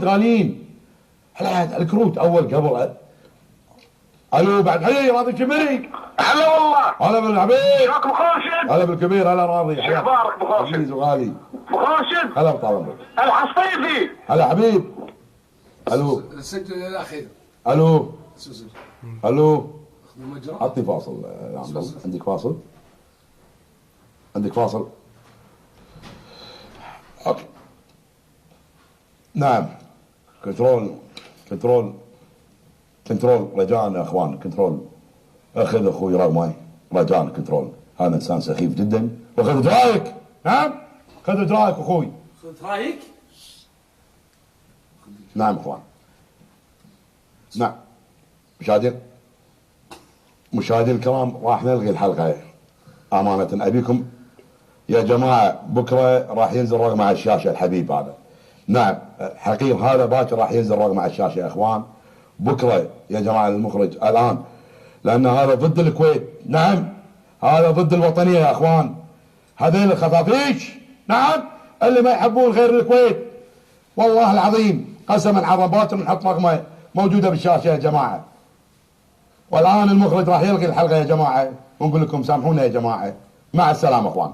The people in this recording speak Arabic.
وايد غاليين. هلا الكروت اول قبل. الو بعد حي راضي الكبير. هلا والله. هلا بالحبيب. شلونك ابو خالد؟ هلا بالكبير. هلا راضي. شو اخبارك ابو خالد؟ عزيز وغالي. ابو خالد. هلا بطال عمرك. الحصيفي. هلا حبيب. الو. سجل الاخير. الو. سجل. الو. المجرى. عطني فاصل يا عبد الله. عندك فاصل؟ عندك فاصل؟ اوكي. نعم. كنترول رجاء يا اخوان. كنترول اخذ اخوي رقمي رجاء. كنترول هذا انسان سخيف جدا واخذ اجرايك. نعم خذ اجرايك اخوي. خذ رايك؟ نعم اخوان. نعم مشاهدين الكرام راح نلغي الحلقه امانه. ابيكم يا جماعه بكره راح ينزل رقم على الشاشه الحبيب هذا. نعم حقير هذا باكر راح ينزل رقم على الشاشه يا اخوان بكره يا جماعه المخرج الان، لان هذا ضد الكويت. نعم هذا ضد الوطنيه يا اخوان. هذين الخفافيش نعم اللي ما يحبون غير الكويت. والله العظيم قسما على باكر نحط رقمه موجوده بالشاشه يا جماعه. والان المخرج راح يلغي الحلقه يا جماعه ونقول لكم سامحونا يا جماعه. مع السلامه اخوان.